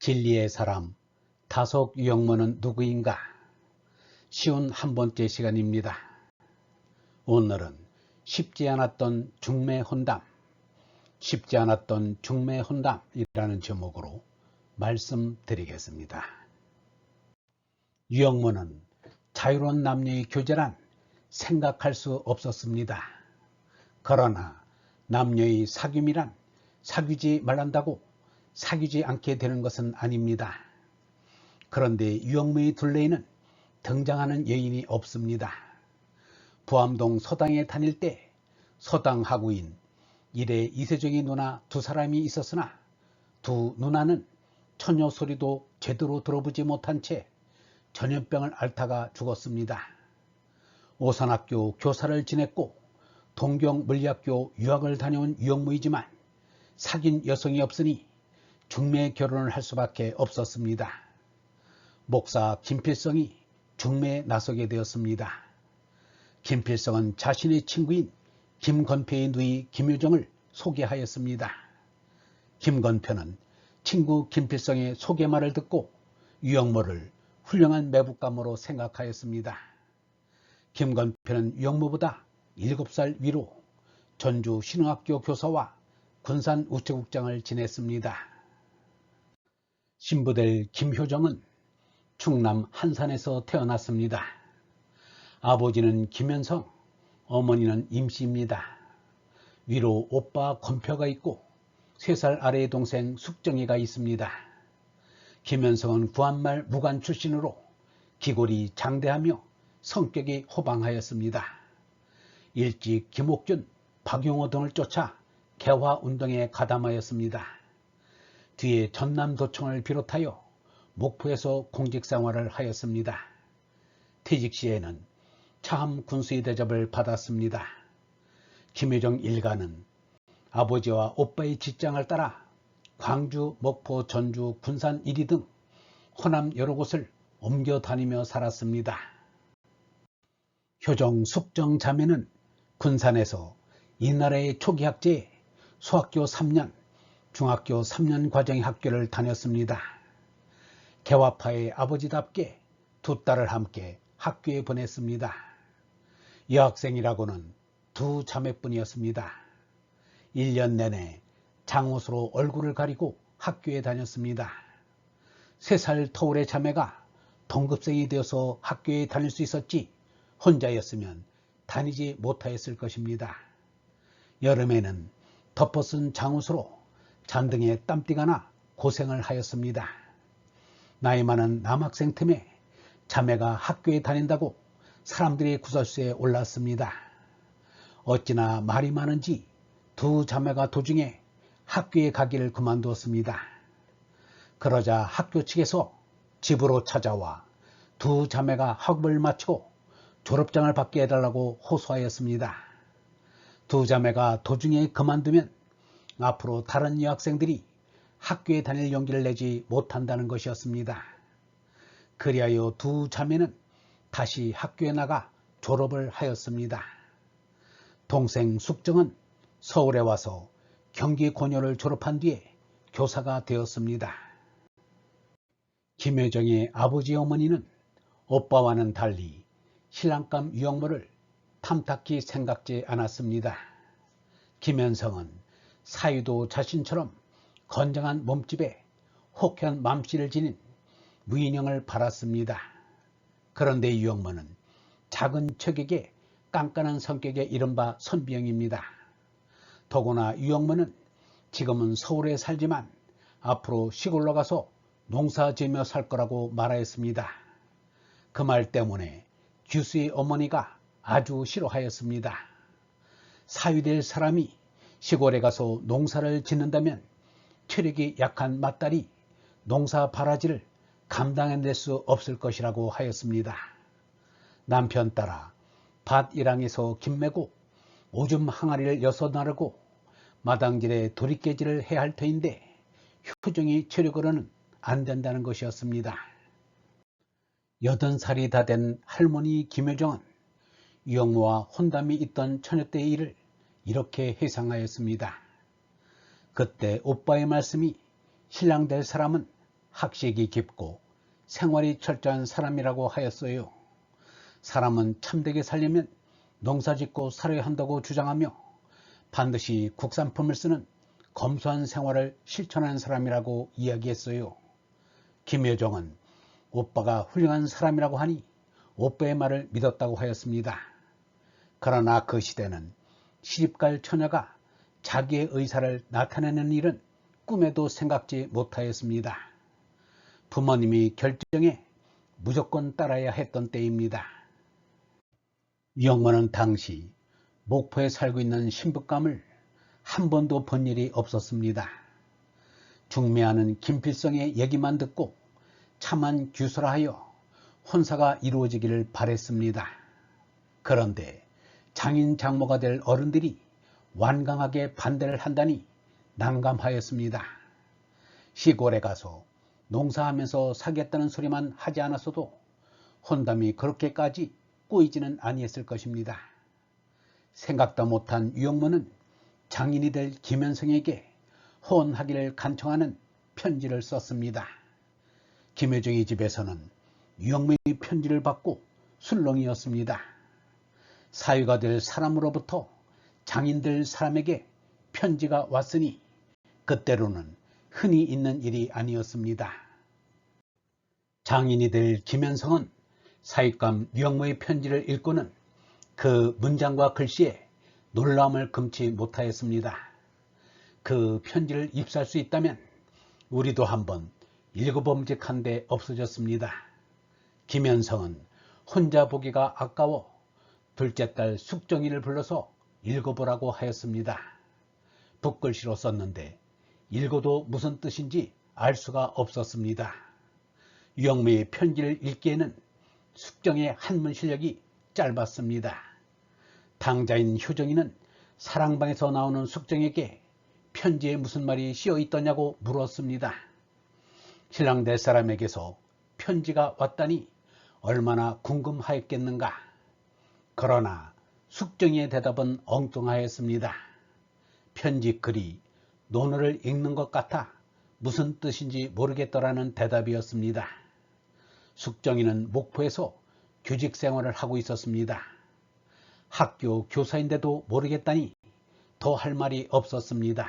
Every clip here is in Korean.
진리의 사람 다속 유영모는 누구인가? 쉬운 한 번째 시간입니다. 오늘은 쉽지 않았던 중매혼담, 쉽지 않았던 중매혼담이라는 제목으로 말씀드리겠습니다. 유영모는 자유로운 남녀의 교제란 생각할 수 없었습니다. 그러나 남녀의 사귐이란 사귀지 말란다고 사귀지 않게 되는 것은 아닙니다. 그런데 유영모의 둘레에는 등장하는 여인이 없습니다. 부암동 서당에 다닐 때 서당 하구인 일의 이세정의 누나 두 사람이 있었으나 두 누나는 처녀 소리도 제대로 들어보지 못한 채 전염병을 앓다가 죽었습니다. 오산학교 교사를 지냈고 동경물리학교 유학을 다녀온 유영모이지만 사귄 여성이 없으니 중매 결혼을 할 수밖에 없었습니다. 목사 김필성이 중매에 나서게 되었습니다. 김필성은 자신의 친구인 김건표의 누이 김효정을 소개하였습니다. 김건표는 친구 김필성의 소개말을 듣고 유영모를 훌륭한 매부감으로 생각하였습니다. 김건표는 유영모보다 7살 위로 전주 신흥학교 교사와 군산 우체국장을 지냈습니다. 신부될 김효정은 충남 한산에서 태어났습니다. 아버지는 김현성, 어머니는 임씨입니다. 위로 오빠 건표가 있고 3살 아래의 동생 숙정이가 있습니다. 김현성은 구한말 무관 출신으로 기골이 장대하며 성격이 호방하였습니다. 일찍 김옥균, 박용호 등을 쫓아 개화운동에 가담하였습니다. 뒤에 전남도청을 비롯하여 목포에서 공직생활을 하였습니다. 퇴직 시에는 차함 군수의 대접을 받았습니다. 김효정 일가는 아버지와 오빠의 직장을 따라 광주, 목포, 전주, 군산 1위 등 호남 여러 곳을 옮겨 다니며 살았습니다. 효정, 숙정 자매는 군산에서 이 나라의 초기 학제에 소학교 3년, 중학교 3년 과정의 학교를 다녔습니다. 개화파의 아버지답게 두 딸을 함께 학교에 보냈습니다. 여학생이라고는 두 자매뿐이었습니다. 1년 내내 장옷으로 얼굴을 가리고 학교에 다녔습니다. 3살 터울의 자매가 동급생이 되어서 학교에 다닐 수 있었지 혼자였으면 다니지 못하였을 것입니다. 여름에는 덮어쓴 장옷으로 잔등에 땀띠가 나 고생을 하였습니다. 나이 많은 남학생 틈에 자매가 학교에 다닌다고 사람들이 구설수에 올랐습니다. 어찌나 말이 많은지 두 자매가 도중에 학교에 가기를 그만두었습니다. 그러자 학교 측에서 집으로 찾아와 두 자매가 학업을 마치고 졸업장을 받게 해달라고 호소하였습니다. 두 자매가 도중에 그만두면 앞으로 다른 여학생들이 학교에 다닐 용기를 내지 못한다는 것이었습니다. 그리하여 두 자매는 다시 학교에 나가 졸업을 하였습니다. 동생 숙정은 서울에 와서 경기고녀를 졸업한 뒤에 교사가 되었습니다. 김효정의 아버지 어머니는 오빠와는 달리 신랑감 유영모를 탐탁히 생각지 않았습니다. 김현성은 사위도 자신처럼 건장한 몸집에 혹한 맘씨를 지닌 무인형을 바랐습니다. 그런데 유영모는 작은 체격에 깐깐한 성격의 이른바 선비형입니다. 더구나 유영모는 지금은 서울에 살지만 앞으로 시골로 가서 농사 지으며 살 거라고 말하였습니다. 그 말 때문에 규수의 어머니가 아주 싫어하였습니다. 사위될 사람이 시골에 가서 농사를 짓는다면 체력이 약한 맏딸이 농사 바라지를 감당해낼 수 없을 것이라고 하였습니다. 남편 따라 밭 일항에서 김 메고 오줌 항아리를 여서 나르고 마당질에 도리깨질을 해야 할 터인데 효정이 체력으로는 안 된다는 것이었습니다. 80살이 다 된 할머니 김효정은 유영모와 혼담이 있던 처녀 때의 일을 이렇게 회상하였습니다. 그때 오빠의 말씀이 신랑 될 사람은 학식이 깊고 생활이 철저한 사람이라고 하였어요. 사람은 참되게 살려면 농사짓고 살아야 한다고 주장하며 반드시 국산품을 쓰는 검소한 생활을 실천하는 사람이라고 이야기했어요. 김여정은 오빠가 훌륭한 사람이라고 하니 오빠의 말을 믿었다고 하였습니다. 그러나 그 시대는 시집갈 처녀가 자기의 의사를 나타내는 일은 꿈에도 생각지 못하였습니다. 부모님이 결정에 무조건 따라야 했던 때입니다. 유영모는 당시 목포에 살고 있는 신부감을 한 번도 본 일이 없었습니다. 중매하는 김필성의 얘기만 듣고 차만 규설하여 혼사가 이루어지기를 바랬습니다. 그런데 장인 장모가 될 어른들이 완강하게 반대를 한다니 난감하였습니다. 시골에 가서 농사하면서 사겠다는 소리만 하지 않았어도 혼담이 그렇게까지 꼬이지는 아니했을 것입니다. 생각도 못한 유영모는 장인이 될 김현성에게 혼하기를 간청하는 편지를 썼습니다. 김여정의 집에서는 유영모의 편지를 받고 술렁이었습니다. 사위가 될 사람으로부터 장인 될 사람에게 편지가 왔으니 그때로는 흔히 있는 일이 아니었습니다. 장인이 될 김현성은 사윗감 유영모의 편지를 읽고는 그 문장과 글씨에 놀라움을 금치 못하였습니다. 그 편지를 입수할 수 있다면 우리도 한번 읽어봄직한데 없어졌습니다. 김현성은 혼자 보기가 아까워 둘째 딸 숙정이를 불러서 읽어보라고 하였습니다. 붓글씨로 썼는데 읽어도 무슨 뜻인지 알 수가 없었습니다. 유영모의 편지를 읽기에는 숙정의 한문 실력이 짧았습니다. 당자인 효정이는 사랑방에서 나오는 숙정에게 편지에 무슨 말이 씌어 있더냐고 물었습니다. 신랑 될 사람에게서 편지가 왔다니 얼마나 궁금하였겠는가. 그러나 숙정이의 대답은 엉뚱하였습니다. 편지 글이 논어를 읽는 것 같아 무슨 뜻인지 모르겠더라는 대답이었습니다. 숙정이는 목포에서 교직 생활을 하고 있었습니다. 학교 교사인데도 모르겠다니 더 할 말이 없었습니다.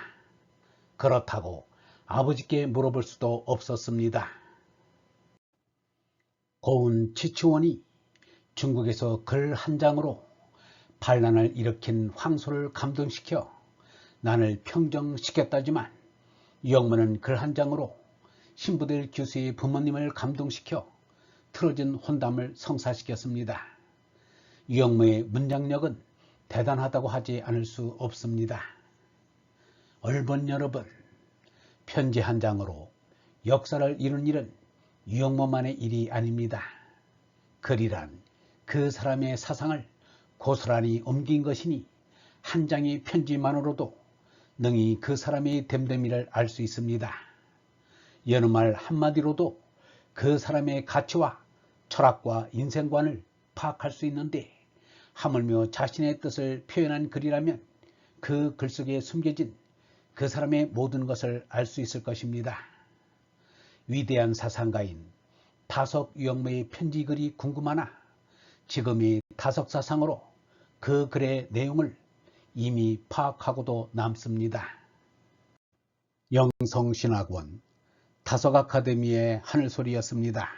그렇다고 아버지께 물어볼 수도 없었습니다. 고운 치치원이 중국에서 글 한 장으로 반란을 일으킨 황소를 감동시켜 난을 평정시켰다지만 유영모는 글 한 장으로 신부들 교수의 부모님을 감동시켜 틀어진 혼담을 성사시켰습니다. 유영모의 문장력은 대단하다고 하지 않을 수 없습니다. 얼번 여러분, 편지 한 장으로 역사를 이룬 일은 유영모만의 일이 아닙니다. 글이란 그 사람의 사상을 고스란히 옮긴 것이니 한 장의 편지만으로도 능히 그 사람의 됨됨이를 알 수 있습니다. 여느 말 한마디로도 그 사람의 가치와 철학과 인생관을 파악할 수 있는데 하물며 자신의 뜻을 표현한 글이라면 그 글 속에 숨겨진 그 사람의 모든 것을 알 수 있을 것입니다. 위대한 사상가인 다석 유영모의 편지글이 궁금하나 지금이 다석사상으로 그 글의 내용을 이미 파악하고도 남습니다. 영성신학원 다석아카데미의 하늘소리였습니다.